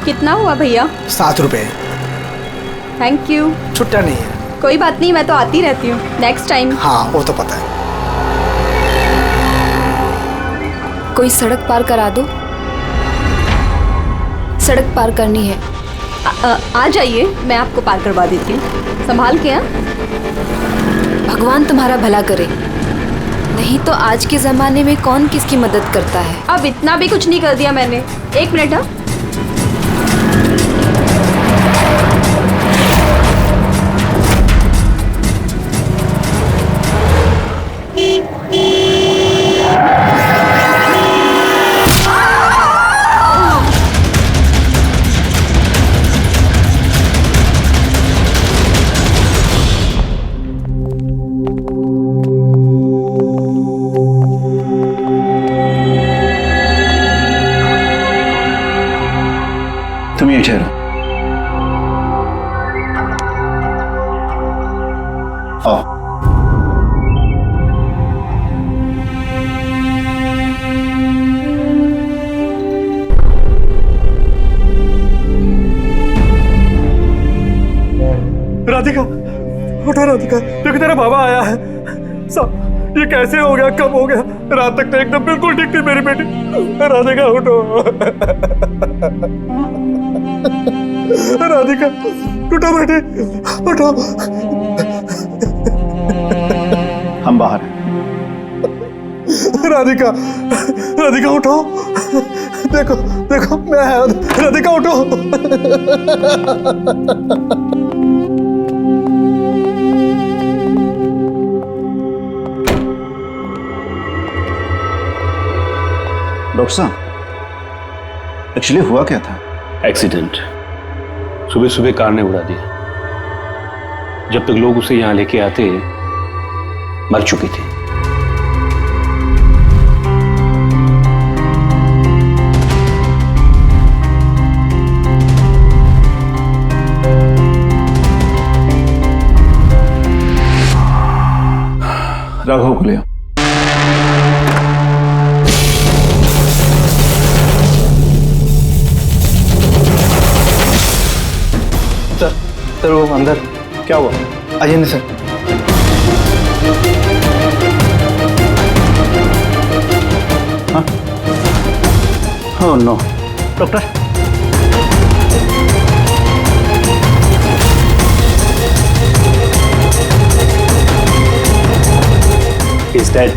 कितना हुआ भैया? 7 रुपए। Thank you. छुट्टा नहीं है। कोई बात नहीं, मैं तो आती रहती हूँ, नेक्स्ट टाइम। हाँ वो तो पता है। कोई सड़क पार करा दो, सड़क पार करनी है। आ जाइए, मैं आपको पार करवा देती हूँ, संभाल के। भगवान तुम्हारा भला करे, नहीं तो आज के जमाने में कौन किसकी मदद करता है। अब इतना भी कुछ नहीं कर दिया मैंने। 1 मिनट। हाँ तुम ये ठहरो। आओ। राधिका, उठो राधिका, देखो तेरा बाबा आया है। सब ये कैसे हो गया, कब हो गया? रात तक तो एकदम बिल्कुल ठीक थी मेरी बेटी। राधिका उठो। राधिका उठो बेटी, उठो। हम बाहर हैं। राधिका, राधिका उठो। देखो देखो मैं आया। राधिका उठो। डॉक्टर साहब, एक्चुअली हुआ क्या था? एक्सीडेंट। सुबह सुबह कार ने उड़ा दिया। जब तक लोग उसे यहां लेके आते मर चुकी थी। राघव को ले आओ। सर वो अंदर क्या हुआ? आइए नहीं सर। हाँ? Oh no. Doctor, He's dead.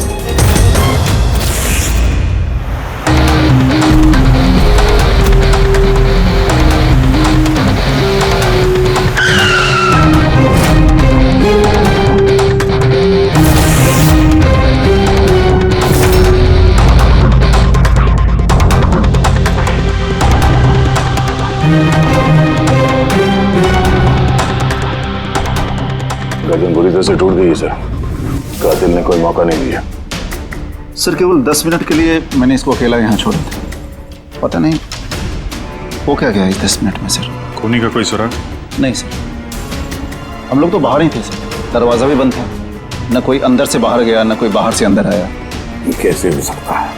गर्दन बुरी तरह से टूट गई है सर। कातिल ने कोई मौका नहीं दिया। सर केवल 10 मिनट के लिए मैंने इसको अकेला यहाँ छोड़ा था। पता नहीं वो क्या गया 10 मिनट में सर। खूनी का कोई सुराग? नहीं सर, हम लोग तो बाहर ही थे सर, दरवाजा भी बंद था। न कोई अंदर से बाहर गया, न कोई बाहर से अंदर आया। ये कैसे हो सकता है?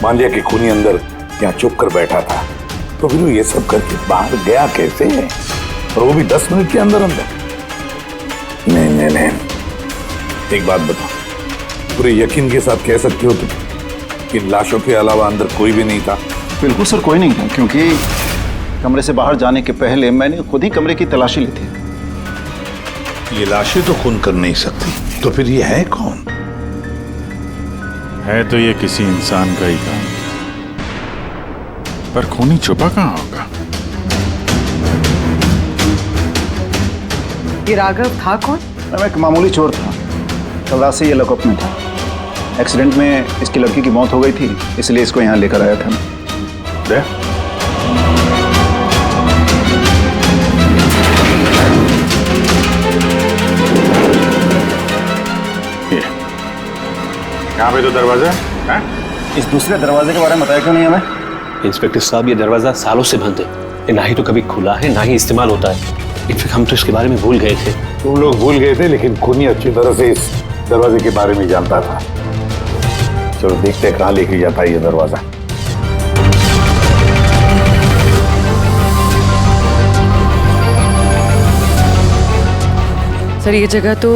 मान लिया कि खूनी अंदर यहाँ चुप कर बैठा था, तो फिर वो ये सब करके बाहर गया कैसे है? और वो भी 10 मिनट के अंदर अंदर? नहीं नहीं नहीं, एक बात बताओ, पूरे यकीन के साथ कह सकते हो तुम कि लाशों के अलावा अंदर कोई भी नहीं था? बिल्कुल सर, कोई नहीं था, क्योंकि कमरे से बाहर जाने के पहले मैंने खुद ही कमरे की तलाशी ली थी। ये लाशें तो खून कर नहीं सकती, तो फिर ये है कौन? है तो ये किसी इंसान का ही काम, पर खूनी छुपा कहाँ होगा? ये राघव था कौन? मैं एक मामूली चोर था, कल रात से ये लॉकअप में था। एक्सीडेंट में इसकी लड़की की मौत हो गई थी, इसलिए इसको यहाँ लेकर आया था। यहाँ पे तो दरवाजा है। इस दूसरे दरवाजे के बारे में बताया क्यों नहीं हमें? इंस्पेक्टर साहब, ये दरवाजा सालों से बंद है। ये ना ही तो कभी खुला है, ना ही इस्तेमाल होता है। इनफैक्ट हम तो इसके बारे में भूल गए थे। तुम लोग भूल गए थे, लेकिन खूनी अच्छी तरह से इस दरवाजे के बारे में जानता था। चलो देखते हैं कहाँ लेके जाता है ये दरवाजा। सर ये जगह तो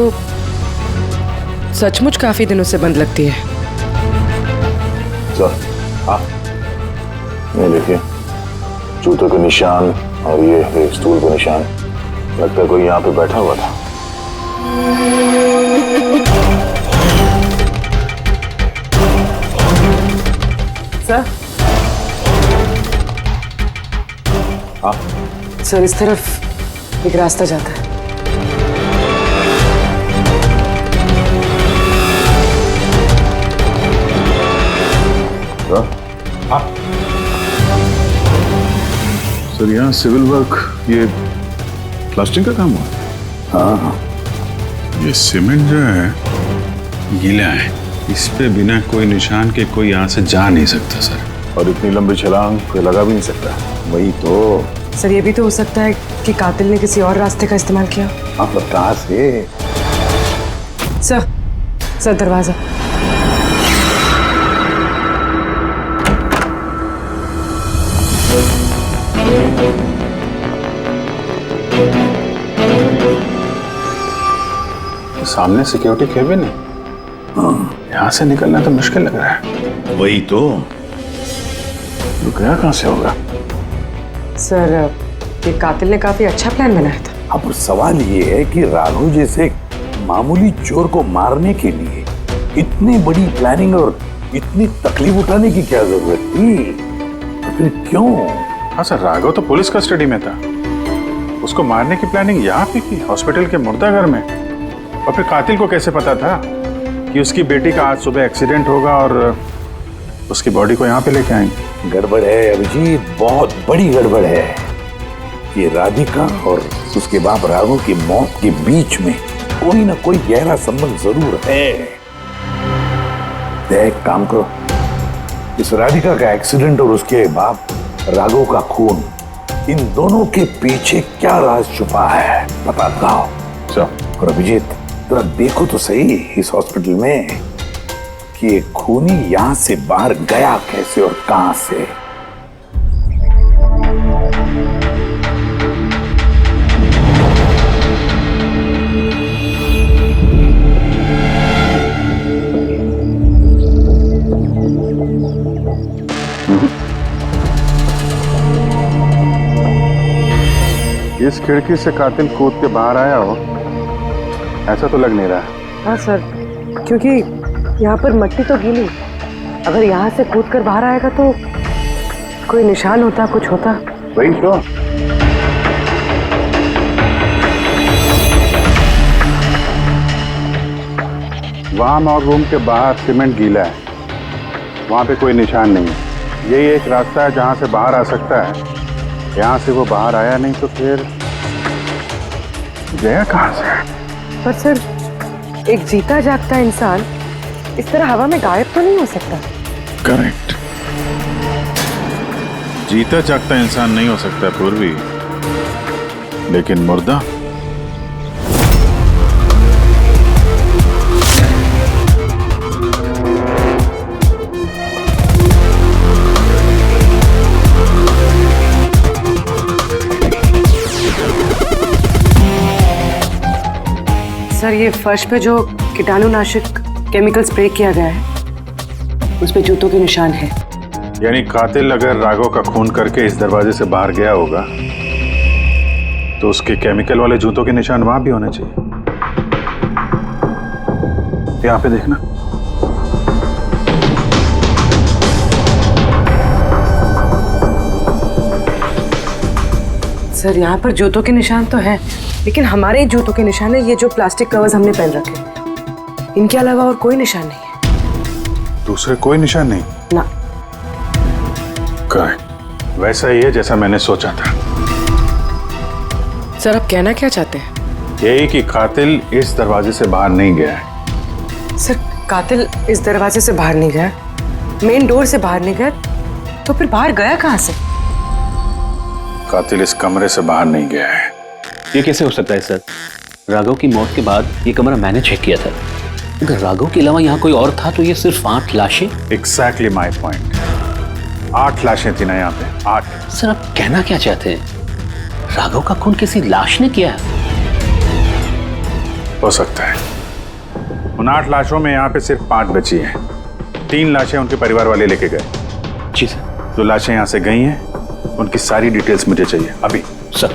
सचमुच काफी दिनों से बंद लगती है। सर हाँ, ये देखिए जूतों के निशान और ये स्टूल के निशान, लगता है कोई यहाँ पे बैठा हुआ था। सर हाँ सर इस तरफ एक रास्ता जाता है। हाँ सर यहाँ सिविल वर्क, ये प्लास्टिक का काम हुआ है। हाँ हाँ, ये सीमेंट जो है गीला है, इस पे बिना कोई निशान के कोई यहाँ से जा नहीं सकता सर। और इतनी लंबी छलांग कोई लगा भी नहीं सकता। वही तो। सर ये भी तो हो सकता है कि कातिल ने किसी और रास्ते का इस्तेमाल किया। आप लोग कहाँ से? सर दरवाजा। सामने सिक्योरिटी केबिन है, यहाँ से निकलना तो मुश्किल लग रहा है। वही तो। गया कहाँ से होगा? सर ये कातिल ने काफी अच्छा प्लान बनाया था। अब सवाल ये है कि राघव जैसे मामूली चोर को मारने के लिए इतनी बड़ी प्लानिंग और इतनी तकलीफ उठाने की क्या जरूरत थी? तो फिर क्यों? हाँ सर, राघव तो पुलिस कस्टडी में था, उसको मारने की प्लानिंग यहाँ पे की, हॉस्पिटल के मुर्दाघर में। और फिर कातिल को कैसे पता था कि उसकी बेटी का आज सुबह एक्सीडेंट होगा और उसकी बॉडी को यहाँ पे लेके आएंगे? गड़बड़ है अभिजीत, बहुत बड़ी गड़बड़ है। ये राधिका और उसके बाप राघव की मौत के बीच में कोई ना कोई गहरा संबंध जरूर है। एक काम करो, इस राधिका का एक्सीडेंट और उसके बाप राघव का खून, इन दोनों के पीछे क्या राज छुपा है पता लगाओ। और अभिजीत जरा देखो तो सही इस हॉस्पिटल में कि ये खूनी यहां से बाहर गया कैसे और कहां से। इस खिड़की से कातिल कूद के बाहर आया हो, ऐसा तो लग नहीं रहा। हाँ सर, क्योंकि यहाँ पर मट्टी तो गीली, अगर यहाँ से कूद कर बाहर आएगा तो कोई निशान होता, कुछ होता। वही तो। वाम और रूम के बाहर सीमेंट गीला है, वहाँ पे कोई निशान नहीं है। यही एक रास्ता है जहाँ से बाहर आ सकता है। यहाँ से वो बाहर आया नहीं तो फिर गया कहाँ से? पर सर एक जीता जागता इंसान इस तरह हवा में गायब तो नहीं हो सकता। करेक्ट, जीता जागता इंसान नहीं हो सकता पूर्वी, लेकिन मुर्दा। सर ये फर्श पे जो कीटाणुनाशक केमिकल स्प्रे किया गया है उस पे जूतों के निशान है। यानी कातिल अगर राघव का खून करके इस दरवाजे से बाहर गया होगा तो उसके केमिकल वाले जूतों के निशान वहां भी होने चाहिए। यहाँ पे देखना। सर यहाँ पर जूतों के निशान तो है, लेकिन हमारे जूतों के निशान है ये जो प्लास्टिक कवर्स हमने पहन रखे हैं, इनके अलावा और कोई निशान नहीं है। दूसरे कोई निशान नहीं ना। करेक्ट, वैसा ही है जैसा मैंने सोचा था। सर आप कहना क्या चाहते हैं? यही कि कातिल इस दरवाजे से बाहर नहीं गया है। सर कातिल इस दरवाजे से बाहर नहीं गया, मेन डोर से बाहर नहीं गया, तो फिर बाहर गया कहाँ से? कातिल इस कमरे से बाहर नहीं गया है। ये कैसे हो सकता है सर? राघव की मौत के बाद ये कमरा मैंने चेक किया था। अगर राघव के अलावा यहाँ कोई और था तो ये सिर्फ 8 लाशें। Exactly my point. 8 लाशें थी ना यहाँ पे, 8। सर आप कहना क्या चाहते हैं? राघव का खून किसी लाश ने किया है? हो सकता है। उन 8 लाशों में यहाँ पे सिर्फ 5 बची हैं। 3 लाशें उनके परिवार वाले लेके गए। जी सर। जो लाशें यहाँ से गई हैं उनकी सारी डिटेल्स मुझे चाहिए अभी। सर।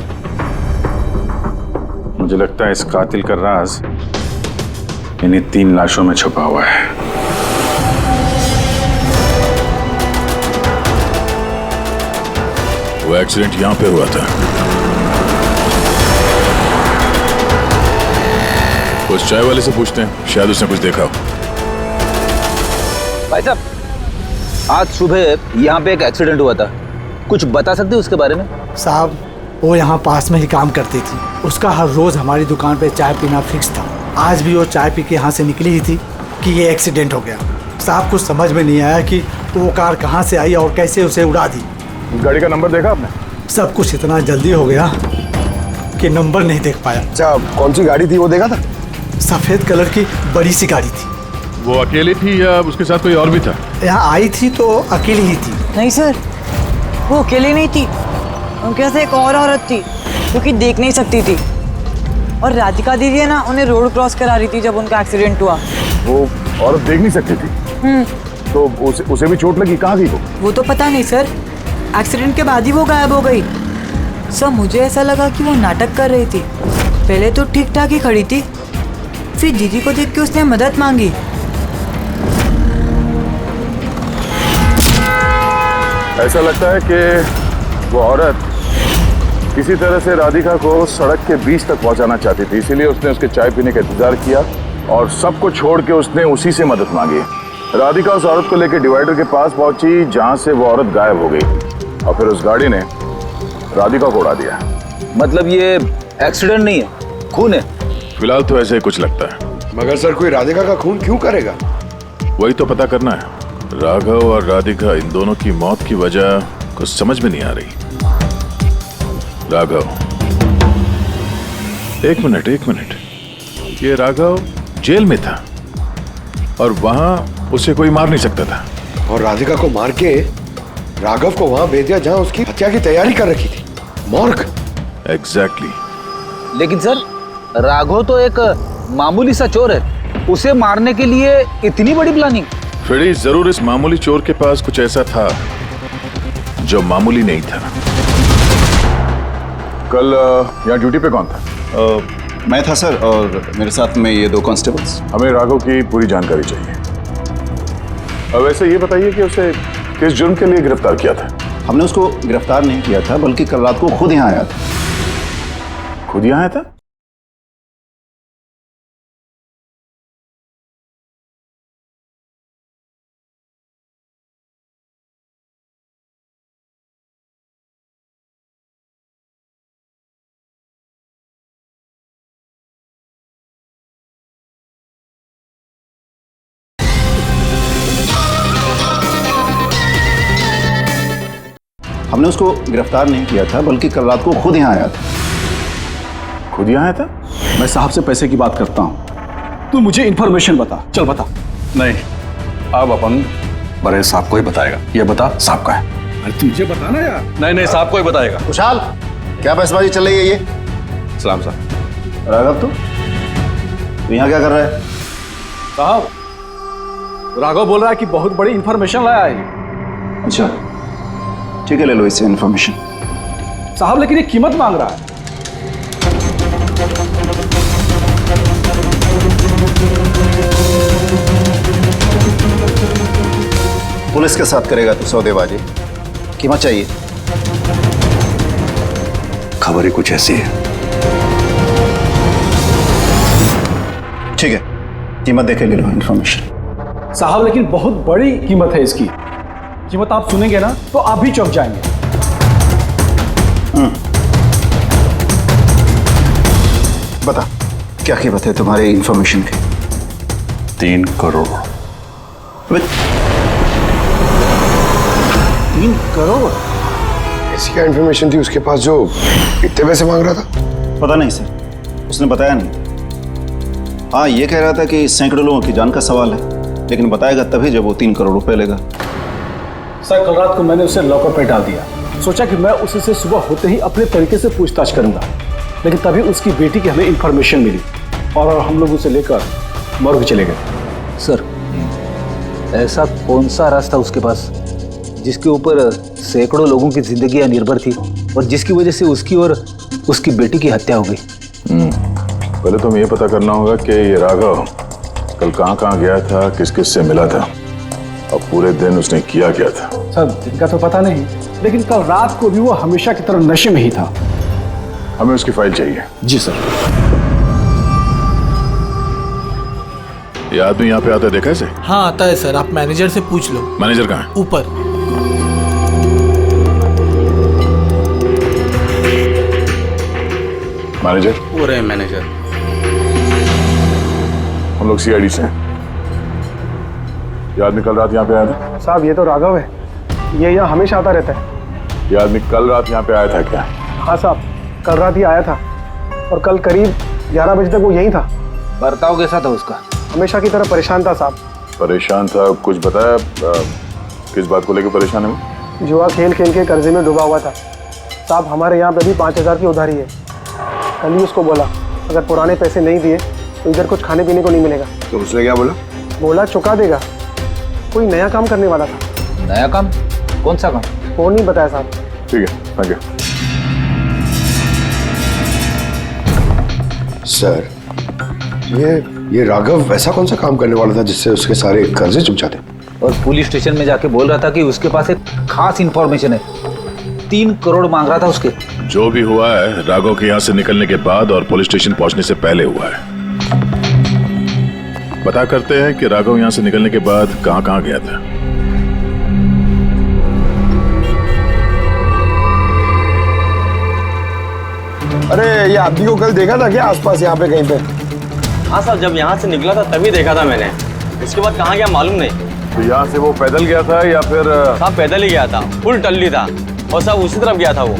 मुझे लगता है इस कातिल का राज इन्हीं 3 लाशों में छुपा हुआ है। वो एक्सीडेंट यहाँ पे हुआ था। उस चाय वाले से पूछते हैं, शायद उसने कुछ देखा हो। भाई साहब, आज सुबह यहाँ पे एक एक्सीडेंट हुआ था, कुछ बता सकते हो उसके बारे में? साहब वो यहाँ पास में ही काम करती थी। उसका हर रोज हमारी दुकान पे चाय पीना फिक्स था। आज भी वो चाय पी के यहाँ से निकली ही थी कि ये एक्सीडेंट हो गया। साहब कुछ समझ में नहीं आया कि वो कार कहाँ से आई और कैसे उसे उड़ा दी। गाड़ी का नंबर देखा आपने? सब कुछ इतना जल्दी हो गया कि नंबर नहीं देख पाया। अच्छा, कौन सी गाड़ी थी वो देखा था? सफेद कलर की बड़ी सी गाड़ी थी। वो अकेली थी या उसके साथ कोई और भी था? यहाँ आई थी तो अकेली ही थी। नहीं सर, वो अकेली नहीं थी, उनके साथ एक और औरत थी जो कि देख नहीं सकती थी। और राधिका दीदी है ना, उन्हें रोड क्रॉस करा रही थी जब उनका एक्सीडेंट हुआ। वो औरत देख नहीं सकती थी? तो उसे भी चोट लगी? कहाँ गई वो तो पता नहीं सर, एक्सीडेंट के बाद ही वो गायब हो गई। सर मुझे ऐसा लगा कि वो नाटक कर रही थी। पहले तो ठीक ठाक ही खड़ी थी, फिर दीदी को देख के उसने मदद मांगी। ऐसा लगता है कि वो औरत किसी तरह से राधिका को सड़क के बीच तक पहुंचाना चाहती थी, इसीलिए उसने उसके चाय पीने का इंतजार किया और सबको छोड़ के उसने उसी से मदद मांगी। राधिका उस औरत को लेकर डिवाइडर के पास पहुंची जहां से वो औरत गायब हो गई और फिर उस गाड़ी ने राधिका को उड़ा दिया। मतलब ये एक्सीडेंट नहीं है, खून है? फिलहाल तो ऐसे ही कुछ लगता है। मगर सर कोई राधिका का खून क्यों करेगा? वही तो पता करना है। राघव और राधिका, इन दोनों की मौत की वजह कुछ समझ में नहीं आ रही। राघव, एक मिनट, ये राघव जेल में था और वहां उसे कोई मार नहीं सकता था, और राधिका को मार के राघव को वहां भेज दिया जहां उसकी हत्या की तैयारी कर रखी थी, मॉर्ग। एग्जैक्टली। लेकिन सर, राघव तो एक मामूली सा चोर है, उसे मारने के लिए इतनी बड़ी प्लानिंग? फ्रेडी, जरूर इस मामूली चोर के पास कुछ ऐसा था जो मामूली नहीं था। कल यहाँ ड्यूटी पे कौन था? मैं था सर, और मेरे साथ में ये 2 कांस्टेबल्स। हमें राघव की पूरी जानकारी चाहिए। अब वैसे ये बताइए कि उसे किस जुर्म के लिए गिरफ्तार किया था? हमने उसको गिरफ्तार नहीं किया था, बल्कि कल रात को खुद यहाँ आया था। खुद यहाँ आया था? हमने उसको गिरफ्तार नहीं किया था, बल्कि कल रात को खुद यहाँ आया था। खुद यहाँ आया था? मैं साहब से पैसे की बात करता हूँ, तू मुझे इन्फॉर्मेशन बता। चल बता। नहीं, अब अपन बड़े साहब को ही बताएगा। ये बता, साहब का है। अरे तुझे बताना यार। नहीं, साहब को ही बताएगा। खुशहाल, क्या बहसबाजी चल रही है ये? सलाम साहब। राघव, तू यहाँ क्या कर रहा है? साहब राघव बोल रहा है कि बहुत बड़ी इन्फॉर्मेशन लाया है। अच्छा ठीक है, ले लो इससे इन्फॉर्मेशन। साहब लेकिन ये कीमत मांग रहा है। पुलिस के साथ करेगा तू सौदेबाजी? कीमत चाहिए? खबर ही कुछ ऐसी है। ठीक है, कीमत देखे ले लो इन्फॉर्मेशन। साहब लेकिन बहुत बड़ी कीमत है इसकी। कीमत आप सुनेंगे ना तो आप भी चौंक जाएंगे। बता, क्या कीमत है तुम्हारे इन्फॉर्मेशन की? 3 करोड़। 3 करोड़? ऐसी क्या इन्फॉर्मेशन थी उसके पास जो इतने पैसे मांग रहा था? पता नहीं सर, उसने बताया नहीं। हाँ, ये कह रहा था कि सैकड़ों लोगों की जान का सवाल है, लेकिन बताएगा तभी जब वो 3 करोड़ रुपए लेगा। सर कल रात को मैंने उसे लॉकर पे डाल दिया। सोचा कि मैं उसी से सुबह होते ही अपने तरीके से पूछताछ करूंगा, लेकिन तभी उसकी बेटी की हमें इंफॉर्मेशन मिली और हम लोग उसे लेकर मॉर्ग चले गए। सर, ऐसा कौन सा रास्ता उसके पास जिसके ऊपर सैकड़ों लोगों की जिंदगियां निर्भर थी और जिसकी वजह से उसकी और उसकी बेटी की हत्या हो गई? पहले तो हमें ये पता करना होगा कि ये राघव कल कहाँ गया था, किस किस से मिला था और पूरे दिन उसने किया क्या था। सर, दिन का तो पता नहीं, लेकिन कल रात को भी वो हमेशा की तरह नशे में ही था। हमें उसकी फाइल चाहिए। जी सर। ये आदमी यहाँ पे आता है, देखा है इसे? हाँ आता है सर, आप मैनेजर से पूछ लो। मैनेजर कहाँ है? ऊपर। मैनेजर? वो रहे मैनेजर। हम लोग सीआईडी से हैं। ये आदमी कल रात यहाँ पे आया था? साहब ये तो राघव है, ये यहाँ हमेशा आता रहता है। ये आदमी कल रात यहाँ पे आया था क्या? हाँ साहब, कल रात ही आया था और कल करीब 11 बजे तक वो यहीं था। बर्ताव कैसा था उसका? हमेशा की तरह परेशान था साहब। परेशान था? कुछ बताया किस बात को लेकर परेशान है वो? जुआ खेल खेल के कर्जे में डूबा हुआ था साहब। हमारे यहाँ पे भी 5,000 की उधारी है। कल ही उसको बोला अगर पुराने पैसे नहीं दिए तो इधर कुछ खाने पीने को नहीं मिलेगा। तो उसने क्या बोला? बोला चुका देगा। कोई नया काम करने वाला था। नया काम? कौन सा काम? वो नहीं बताया साहब। ठीक है, थैंक यू। सर, ये राघव ऐसा कौन सा काम करने वाला था जिससे उसके सारे कर्जे चुक जाते? और पुलिस स्टेशन में जाके बोल रहा था कि उसके पास एक खास इंफॉर्मेशन है। 3 करोड़ मांग रहा था उसके। जो भी हुआ है राघव के यहाँ से निकलने के बाद और पुलिस स्टेशन पहुंचने से पहले हुआ है। पता करते हैं कि राघव यहाँ से निकलने के बाद कहाँ गया था। अरे ये आदमी को कल देखा था क्या आसपास यहाँ पे कहीं पे? हाँ साहब, जब यहाँ से निकला था तभी देखा था मैंने। इसके बाद कहाँ गया मालूम नहीं। तो यहाँ से वो पैदल गया था या फिर? साहब पैदल ही गया था, फुल टल्ली था और साहब उसी तरफ गया था वो।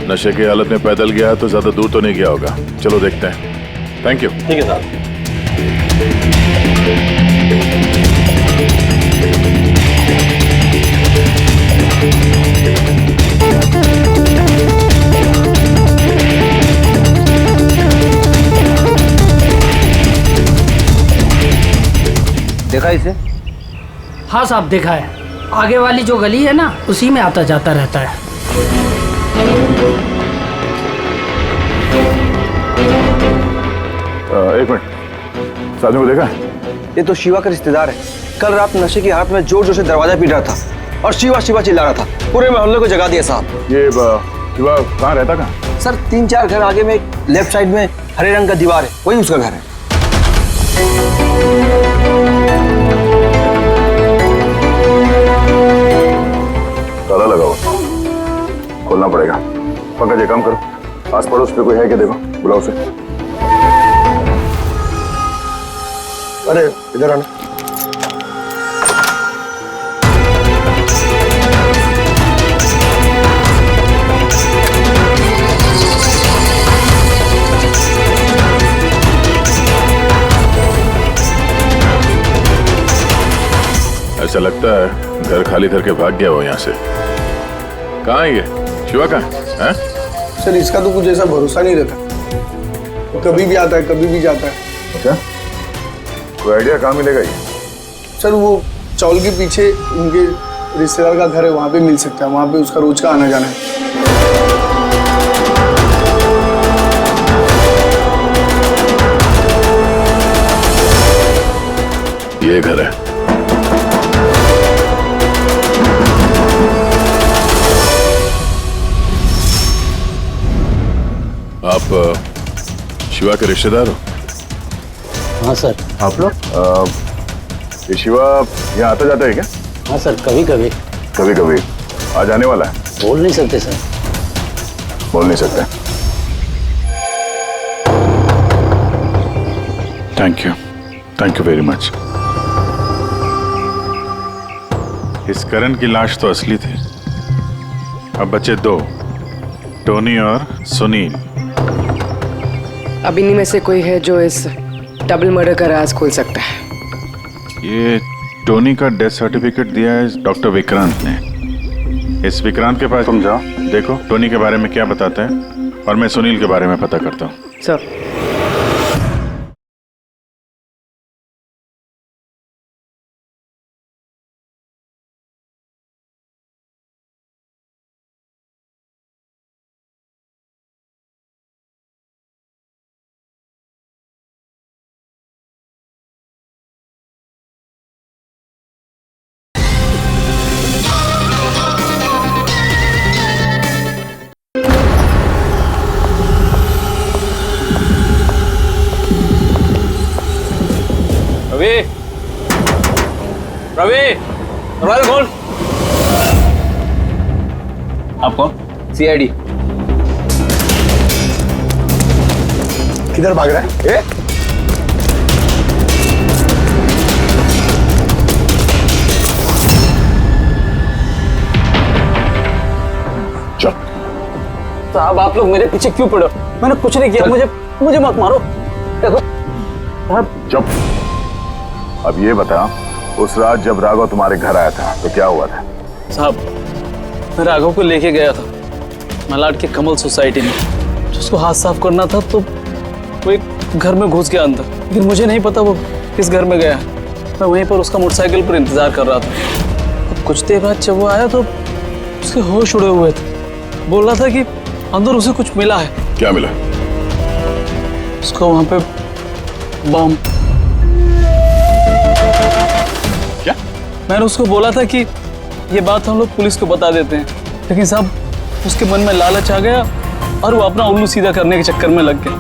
नशे की हालत में पैदल गया तो ज्यादा दूर तो नहीं गया होगा। चलो देखते हैं। Thank you. ठीक है साहब। देखा इसे? हाँ साहब देखा है, आगे वाली जो गली है ना उसी में आता जाता रहता है। एक मिनट, साधु को देखा? ये तो शिवा का रिश्तेदार है। कल रात नशे की हालत में जोर जोर से दरवाजा पीट रहा था और शिवा शिवा चिल्ला रहा था। पूरे मोहल्ले को जगा दिया साहब। ये शिवा कहाँ रहता? कहाँ? सर 3-4 घर आगे में लेफ्ट साइड में हरे रंग का दीवार है, वही उसका घर है। ताला लगा हुआ, खोलना पड़ेगा। पंकज ये काम करो, आस पड़ोस पे कोई है क्या देखो, बुलाओ उसे। अरे इधर आना। ऐसा लगता है घर खाली करके भाग गया वो यहाँ से। कहाँ है ये शिवा? कहाँ है? सर इसका तो कुछ ऐसा भरोसा नहीं रहता, कभी भी आता है कभी भी जाता है। अच्छा, कोई आइडिया कहाँ मिलेगा ये? सर वो चौल के पीछे उनके रिश्तेदार का घर है, वहाँ पे मिल सकता है। वहाँ पे उसका रोज का आना जाना है। ये घर है। आप शिवा के रिश्तेदार हो? हाँ सर। आप लोग? ये शिवा यहाँ आता जाता है क्या? हाँ सर, कभी कभी। कभी कभी आज आने वाला है? बोल नहीं सकते सर। बोल नहीं सकते। Thank you very much. इस करण की लाश तो असली थी। अब बचे 2, टोनी और सुनील। अब इन्हीं में से कोई है जो इस डबल मर्डर का राज खोल सकता है। ये टोनी का डेथ सर्टिफिकेट दिया है डॉक्टर विक्रांत ने। इस विक्रांत के पास तुम जाओ, देखो टोनी के बारे में क्या बताते हैं और मैं सुनील के बारे में पता करता हूँ। सर रवि, रवि, दरवाजा खोल। आप कौन? CID। किधर भाग रहा है? साहब आप लोग मेरे पीछे क्यों पड़े? मैंने कुछ नहीं किया, मुझे मत मारो। देखो चुप। अब ये बता, उस रात जब राघव तुम्हारे घर आया था तो क्या हुआ था? साहब मैं राघव को लेके गया था मलाड के कमल सोसाइटी में। उसको हाथ साफ करना था तो वो एक घर में घुस गया अंदर, लेकिन मुझे नहीं पता वो किस घर में गया। मैं वहीं पर उसका मोटरसाइकिल पर इंतजार कर रहा था। अब कुछ देर बाद जब वो आया तो उसके होश उड़े हुए थे। बोल रहा था कि अंदर उसे कुछ मिला है। क्या मिला? उसको वहां पे बम। क्या? मैंने उसको बोला था कि ये बात हम लोग पुलिस को बता देते हैं, लेकिन साहब उसके मन में लालच आ गया और वो अपना उल्लू सीधा करने के चक्कर में लग गया।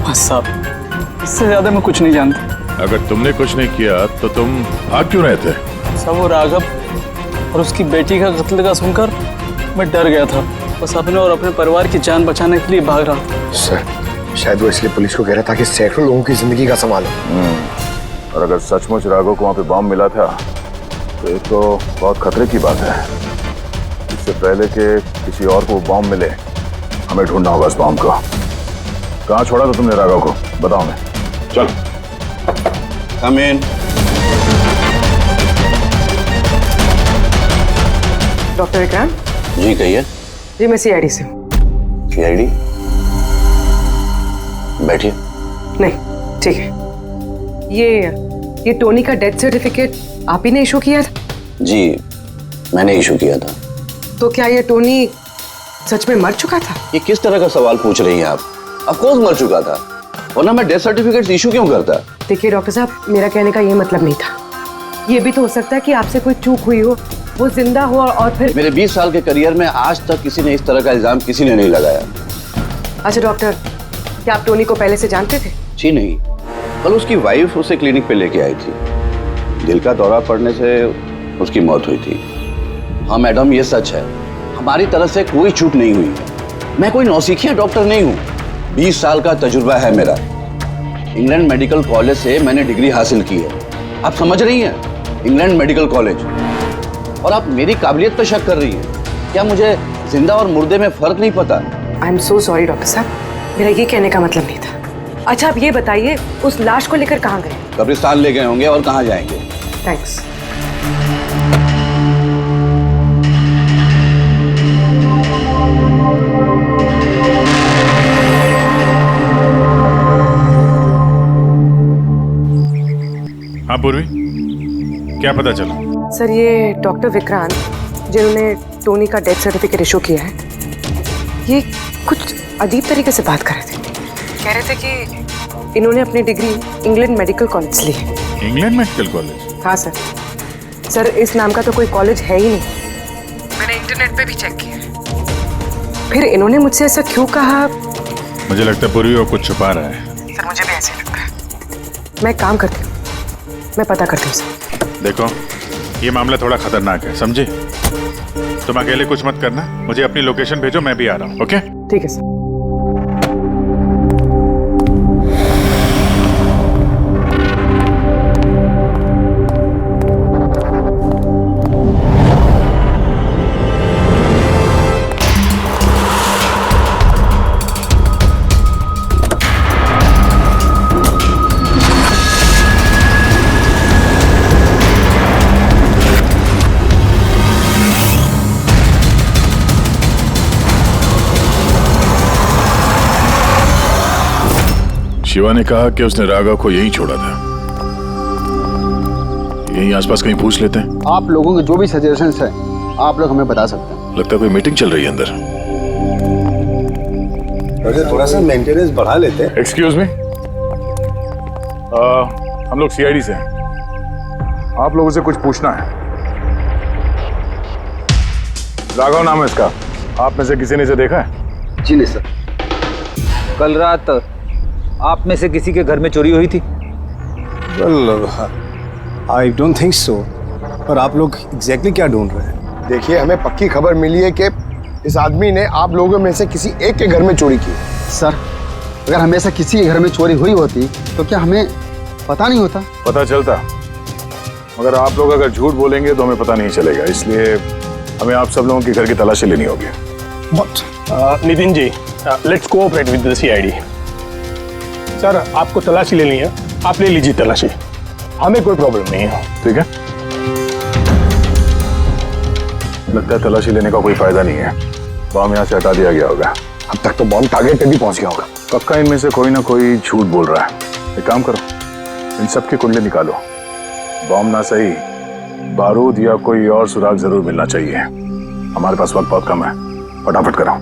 बस साहब, इससे ज्यादा मैं कुछ नहीं जानता। अगर तुमने कुछ नहीं किया तो तुम भाग क्यों रहे थे? साहब वो राघव और उसकी बेटी का कत्ल का सुनकर मैं डर गया था। बस अपने और अपने परिवार की जान बचाने के लिए भाग रहा था। सर, शायद वो इसलिए पुलिस को कह रहा था कि सैकड़ों लोगों की जिंदगी का सवाल है। और अगर सचमुच राघव को वहां पे बम मिला था तो ये तो बहुत खतरे की बात है। इससे पहले कि किसी और को बम मिले, हमें ढूंढना होगा इस बम को। कहाँ छोड़ा था तुमने राघव को? बताओ। मैं चल। कम इन। डॉक्टर विक्रांत? जी कहिए। जी मैं CID से हूँ। CID? बैठिए। नहीं ठीक है। ये टोनी का डेथ सर्टिफिकेट आप ही ने इशू किया था? जी मैंने इशू किया था। तो क्या ये टोनी सच में मर चुका था? ये किस तरह का सवाल पूछ रही हैं आप? ऑफ कोर्स मर चुका था, वरना मैं डेथ सर्टिफिकेट इशू क्यों करता? देखिए डॉक्टर साहब, मेरा कहने का ये मतलब नहीं था। ये भी तो हो सकता है कि आपसे कोई चूक हुई हो, वो जिंदा हो और फिर। मेरे 20 साल के करियर में आज तक किसी ने इस तरह का इल्जाम किसी ने नहीं लगाया। अच्छा डॉक्टर, क्या आप टोनी को पहले से जानते थे? जी नहीं, कल उसकी वाइफ उसे क्लिनिक पे लेके आई थी। दिल का दौरा पड़ने से उसकी मौत हुई थी। हाँ मैडम, ये सच है, हमारी तरफ से कोई चूक नहीं हुई है। मैं कोई नौसिखिया डॉक्टर नहीं हूँ, 20 साल का तजुर्बा है मेरा। इंग्लैंड मेडिकल कॉलेज से मैंने डिग्री हासिल की है। आप समझ रही हैं? England medical college. और आप मेरी काबिलियत पर शक कर रही हैं। क्या मुझे जिंदा और मुर्दे में फर्क नहीं पता? I am so sorry doctor साहब, मेरा ये कहने का मतलब नहीं था। अच्छा आप ये बताइए, उस लाश को लेकर कहाँ गए? कब्रिस्तान ले गए होंगे, और कहाँ जाएंगे। थैंक्स। हाँ पूर्वी, क्या पता चला? सर ये डॉक्टर विक्रांत जिन्होंने टोनी का डेथ सर्टिफिकेट इशू किया है, ये कुछ अजीब तरीके से बात कर रहे थे। कह रहे थे कि इन्होंने अपनी डिग्री इंग्लैंड मेडिकल कॉलेज से ली है। England medical college? हाँ सर। सर इस नाम का तो कोई कॉलेज है ही नहीं, मैंने इंटरनेट पे भी चेक किया। फिर इन्होंने मुझसे ऐसा क्यों कहा? मुझे लगता है पूर्वी वो कुछ छुपा रहा है। सर मुझे भी ऐसे लगता है। मैं काम करती हूँ, मैं पता करती हूँ सर। देखो ये मामला थोड़ा खतरनाक है, समझे? तुम अकेले कुछ मत करना, मुझे अपनी लोकेशन भेजो, मैं भी आ रहा हूँ। ओके ठीक है सर। शिवा ने कहा कि उसने राघव को यहीं छोड़ा था। यहीं आसपास कहीं पूछ लेते हैं। आप लोगों के जो भी सजेशंस हैं आप लोग हमें बता सकते हैं। लगता है कोई मीटिंग चल रही है अंदर। थोड़ा सा मेंटेनेंस बढ़ा लेते हैं। एक्सक्यूज मी, हम लोग CID से हैं, आप लोगों से कुछ पूछना है। राघव नाम है इसका, आप में से किसी ने इसे देखा है? जी नहीं सर। कल रात आप में से किसी के घर में चोरी हुई थी? Well I don't think so. पर आप लोग एग्जैक्टली क्या ढूंढ रहे हैं? देखिए, हमें पक्की खबर मिली है कि इस आदमी ने आप लोगों में से किसी एक के घर में चोरी की। सर, अगर हमेशा किसी के घर में चोरी हुई होती तो क्या हमें पता नहीं होता? पता चलता, मगर आप लोग अगर झूठ बोलेंगे तो हमें पता नहीं चलेगा, इसलिए हमें आप सब लोगों के घर की तलाशी लेनी होगी। Nitin ji, let's cooperate with the CID. Sir, आपको तलाशी लेनी है, आप ले लीजिए तलाशी, हमें कोई प्रॉब्लम नहीं है। ठीक है, लगता है तलाशी लेने का कोई फायदा नहीं है, बॉम्ब यहाँ से हटा दिया गया होगा। अब तक तो बॉम्ब टारगेट पे भी पहुंच गया होगा। पक्का इनमें से कोई ना कोई झूठ बोल रहा है। एक काम करो, इन सब की कुंडली निकालो, बॉम्ब ना सही बारूद या कोई और सुराग जरूर मिलना चाहिए। हमारे पास वक्त बहुत कम है, फटाफट करो।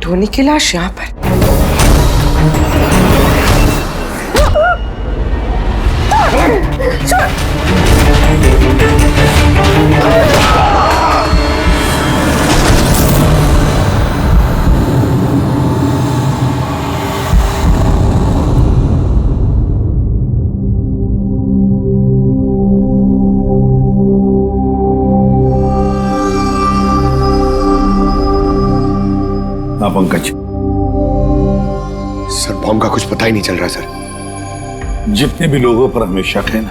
टोनी की लाश यहाँ पर। पंकज, सर, बॉम्ब का कुछ पता ही नहीं चल रहा सर। जितने भी लोगों पर हमें शक है ना,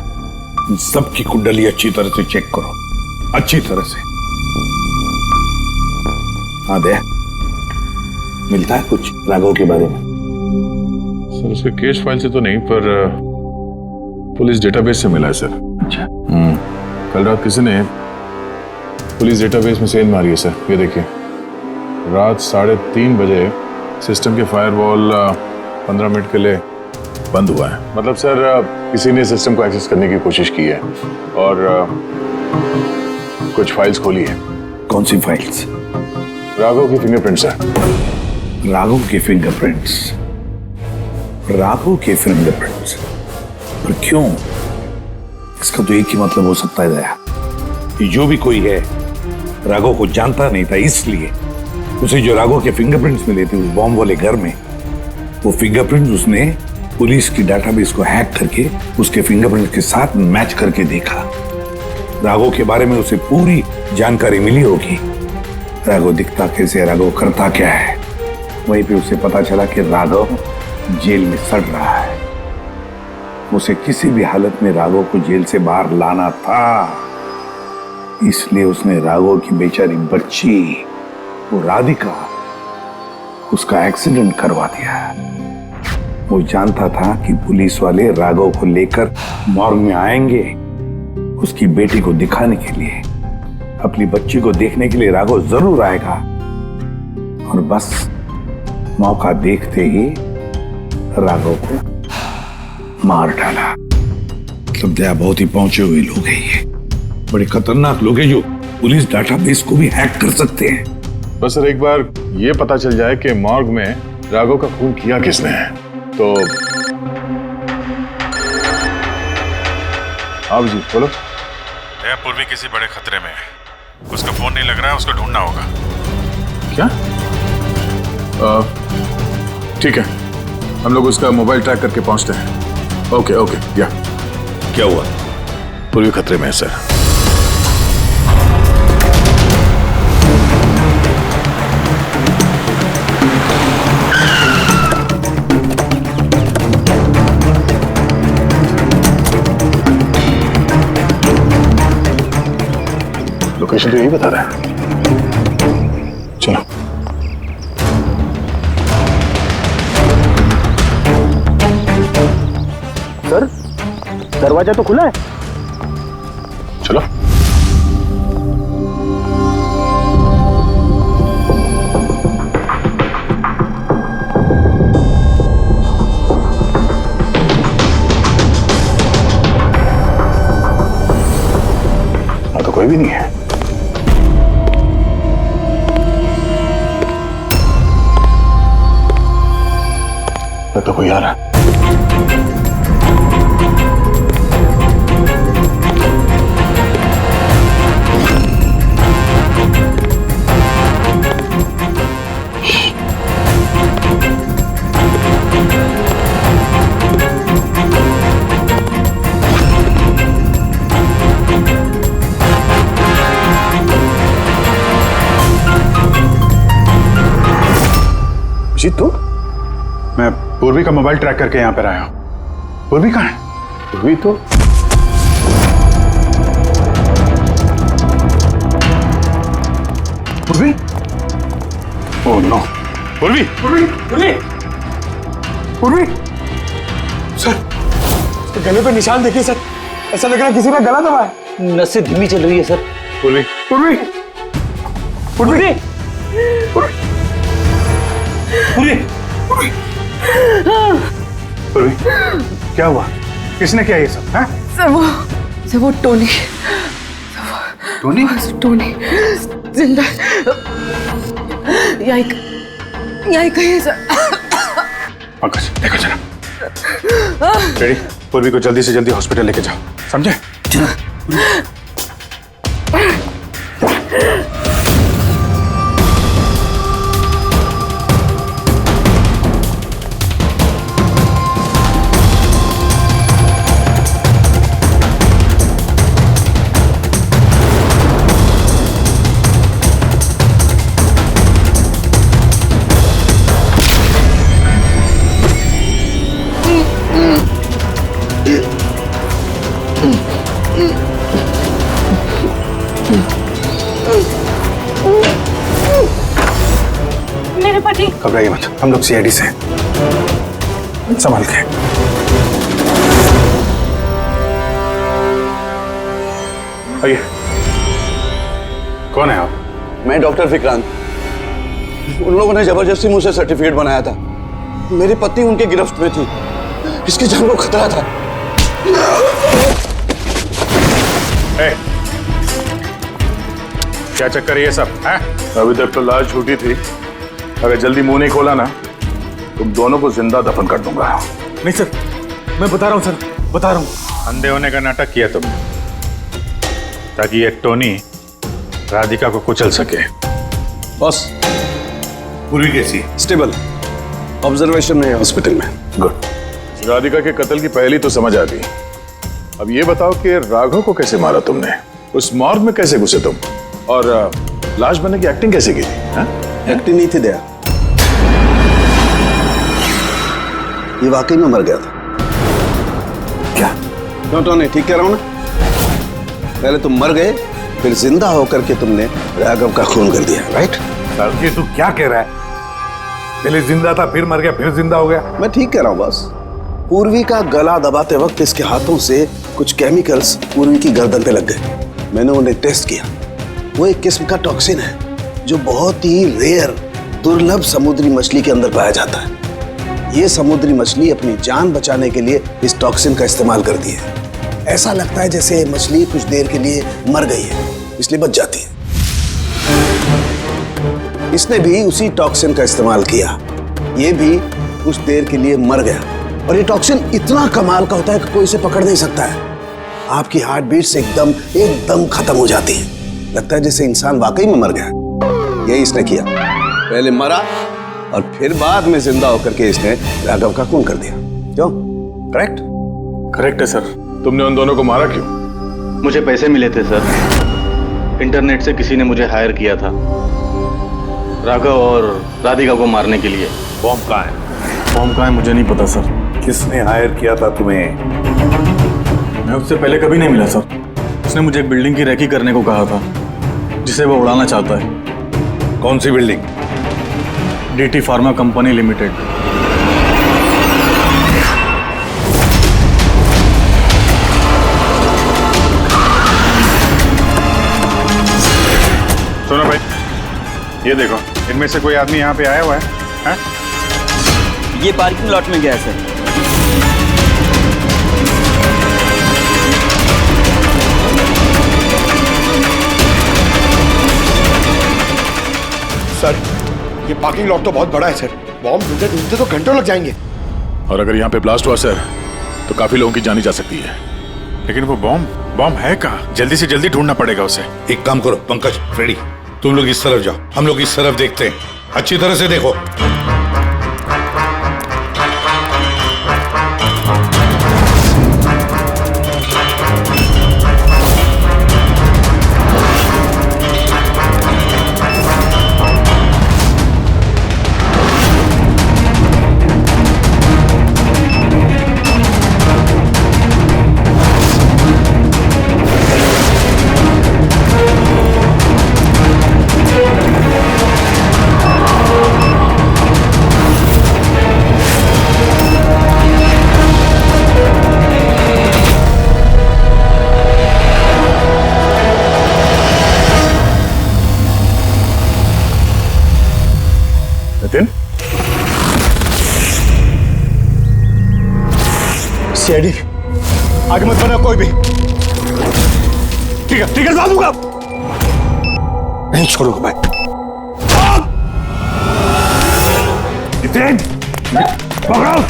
उन सबकी कुंडली अच्छी तरह से चेक करो, अच्छी तरह से। हाँ दे, मिलता है कुछ राघव के बारे में? सर, उसके केस फाइल से तो नहीं, पर पुलिस डेटाबेस से मिला है सर। अच्छा। कल रात किसी ने पुलिस डेटाबेस में सेंध मारी है सर, ये देखिए। रात 3:30 बजे सिस्टम के फायरवॉल 15 मिनट के लिए बंद हुआ है। मतलब सर, किसी ने सिस्टम को एक्सेस करने की कोशिश की है और कुछ फाइल्स खोली है। कौन सी फाइल्स? राघव की फिंगरप्रिंट्स है। राघव के फिंगरप्रिंट्स? राघव के फिंगरप्रिंट्स? पर क्यों? इसका तो एक ही मतलब हो सकता है दया, कि जो भी कोई है राघव को जानता नहीं था, इसलिए उसे जो राघव के फिंगरप्रिंट्स मिले थे उस बॉम्ब वाले घर में, वो फिंगरप्रिंट्स उसने पुलिस की डाटाबेस को हैक करके उसके फिंगरप्रिंट्स के साथ मैच करके देखा। राघव के बारे में उसे पूरी जानकारी मिली होगी, राघव दिखता कैसे, राघव करता क्या है। वहीं पे उसे पता चला कि राघव जेल में सड़ रहा है। उसे किसी भी हालत में राघव को जेल से बाहर लाना था, इसलिए उसने राघव की बेचारी बच्ची, वो राधिका, उसका एक्सीडेंट करवा दिया। वो जानता था कि पुलिस वाले राघव को लेकर मॉर्ग में आएंगे, उसकी बेटी को दिखाने के लिए, अपनी बच्ची को देखने के लिए राघव जरूर आएगा। और बस मौका देखते ही राघव को मार डाला। मतलब दया, बहुत ही पहुंचे हुए लोग हैं ये, बड़े खतरनाक लोग हैं जो पुलिस डाटाबेस को भी हैक कर सकते हैं। बस सर, एक बार ये पता चल जाए कि मॉर्ग में राघव का खून किया किसने है, तो आप जी बोलो। पूर्वी किसी बड़े खतरे में है, उसका फोन नहीं लग रहा है, उसको ढूंढना होगा। क्या? ठीक है, हम लोग उसका मोबाइल ट्रैक करके पहुंचते हैं। Okay okay. या क्या हुआ? पूर्वी खतरे में है सर। लोकेशन तो यही बता रहा है। चलो। सर, दरवाजा तो खुला है। चलो। तो कोई भी नहीं है। तो कोई आ रहा है। जीत तू? मैं पूर्वी का मोबाइल ट्रैक करके यहाँ पर आया हूँ। पूर्वी कहाँ है? पूर्वी तो पूर्वी? Oh no. पूर्वी! पूर्वी! पूर्वी! पूर्वी! सर, इसके गले पे निशान देखिए सर। ऐसा लग रहा है किसी ने गला दबाया है। नसें धीमी चल रही है सर। पूर्वी! पूर्वी! पूर्वी! पूर्वी! पूर्वी! पूर्वी! क्या हुआ? किसने किया ये सब? हैं? सर वो टोनी। टोनी? टोनी जिंदा यही कहीं सर। पंकज देखो जरा। रेडी? पूर्वी को जल्दी से जल्दी हॉस्पिटल लेके जाओ, समझे? मेरे पति। घबराइए मत, हम लोग सीआईडी से हैं। संभाल के। आइए। कौन है आप? मैं डॉक्टर विक्रांत। उन लोगों ने जबरदस्ती मुझसे सर्टिफिकेट बनाया था। मेरी पत्नी उनके गिरफ्त में थी। इसकी जान को खतरा था। क्या चक्कर है ये सब? हैं? अभी तक तो लाश झूठी थी। अगर जल्दी मुंह नहीं खोला ना, तुम दोनों को जिंदा दफन कर दूंगा। नहीं सर, मैं बता रहा हूँ सर, बता रहा हूँ। अंधे होने का नाटक किया तुमने ताकि ये टोनी राधिका को कुचल सके। बॉस, पूर्वी कैसी? स्टेबल, ऑब्जर्वेशन में है हॉस्पिटल में। गुड। राधिका के कत्ल की पहली तो समझ आ गई। अब ये बताओ कि राघव को कैसे मारा तुमने? उस मॉर्ग में कैसे घुसे तुम? और लाश बनने की एक्टिंग कैसे की थी? एक्टिंग नहीं थी दया, ये वाकई में मर गया था। क्या? क्यों टोनी, ठीक कह रहा हूं ना? पहले तुम मर गए, फिर जिंदा होकर के तुमने राघव का खून कर दिया, राइट? ये तू क्या कह रहा है? पहले जिंदा था, फिर मर गया, फिर जिंदा हो गया। मैं ठीक कह रहा हूं बॉस। पूर्वी का गला दबाते वक्त इसके हाथों से कुछ केमिकल्स पूर्वी की गर्दन पे लग गए। मैंने उन्हें टेस्ट किया। वो एक किस्म का टॉक्सिन है जो बहुत ही रेयर, दुर्लभ समुद्री मछली के अंदर पाया जाता है। ये समुद्री मछली अपनी जान बचाने के लिए इस टॉक्सिन का इस्तेमाल करती है। ऐसा लगता है जैसे मछली कुछ देर के लिए मर गई है, इसलिए बच जाती है। इसने भी उसी टॉक्सिन का इस्तेमाल किया। ये भी कुछ देर के लिए मर गया। और ये टॉक्सिन इतना कमाल का होता है कि कोई इसे पकड़ नहीं सकता है। आपकी हार्ट बीट से एकदम खत्म हो जाती है। लगता है जैसे इंसान वाकई में मर गया। यही इसने किया। पहले मरा और फिर बाद में जिंदा होकर के इसने राघव का खून कर दिया। क्यों? करेक्ट? करेक्ट है सर। तुमने उन दोनों को मारा क्यों? मुझे पैसे मिले थे सर। इंटरनेट से किसी ने मुझे हायर किया था राघव और राधिका को मारने के लिए। बॉम्ब कहाँ है? बॉम्ब कहाँ है मुझे नहीं पता सर। किसने हायर किया था तुम्हें? मैं उससे पहले कभी नहीं मिला सर। उसने मुझे एक बिल्डिंग की रेकी करने को कहा था। जिसे वो उड़ाना चाहता है। कौन सी building? DT pharma company limited. सुनो भाई, ये देखो, इनमें से कोई आदमी यहाँ पे आया हुआ है? ये पार्किंग लॉट में गया है सर। सर, ये पार्किंग लॉट तो बहुत बड़ा है सर। बॉम्ब ढूंढते ढूंढते तो घंटों लग जाएंगे। और अगर यहाँ पे ब्लास्ट हुआ सर, तो काफी लोगों की जानी जा सकती है। लेकिन वो बॉम्ब है कहाँ? जल्दी से जल्दी ढूंढना पड़ेगा उसे। एक काम करो पंकज, फ्रेडी, तुम लोग इस तरफ जाओ, हम लोग इस तरफ देखते हैं। अच्छी तरह से देखो। नितिन, सीआईडी, आगे मत बढ़ना कोई भी। ठीक है जवाब दूंगा। नहीं छोड़ूंगा मैं। नितिन, पकड़ो।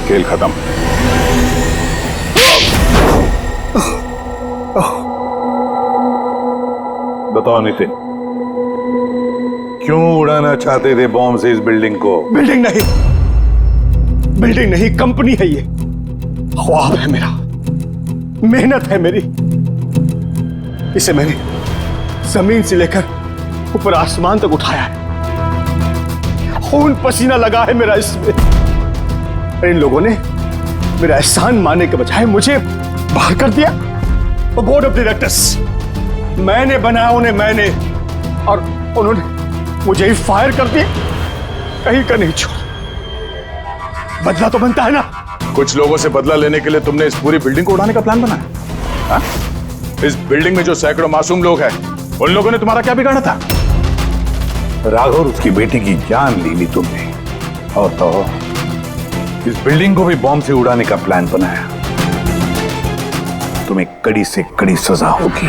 खेल खत्म। बताओ नितिन, क्यों उड़ाना चाहते थे बॉम्ब से इस बिल्डिंग को? बिल्डिंग नहीं, कंपनी है ये। ख्वाब है मेरा, मेहनत है मेरी। इसे मैंने जमीन से लेकर ऊपर आसमान तक उठाया है। खून पसीना लगा है मेरा इसमें। इन लोगों ने मेरा एहसान मानने के बजाय मुझे बाहर कर दिया। और बोर्ड ऑफ डायरेक्टर्स मैंने बनाया उन्हें, मैंने, और उन्होंने मुझे ही फायर कर दिया। कहीं का नहीं छोड़ा। बदला तो बनता है ना। कुछ लोगों से बदला लेने के लिए तुमने इस पूरी बिल्डिंग को उड़ाने का प्लान बनाया? हाँ? इस बिल्डिंग में जो सैकड़ों मासूम लोग हैं, उन लोगों ने तुम्हारा क्या बिगाड़ा था? राघव, उसकी बेटी की जान ली तुमने, और तो इस बिल्डिंग को भी बॉम्ब से उड़ाने का प्लान बनाया। तुम्हें कड़ी से कड़ी सजा होगी।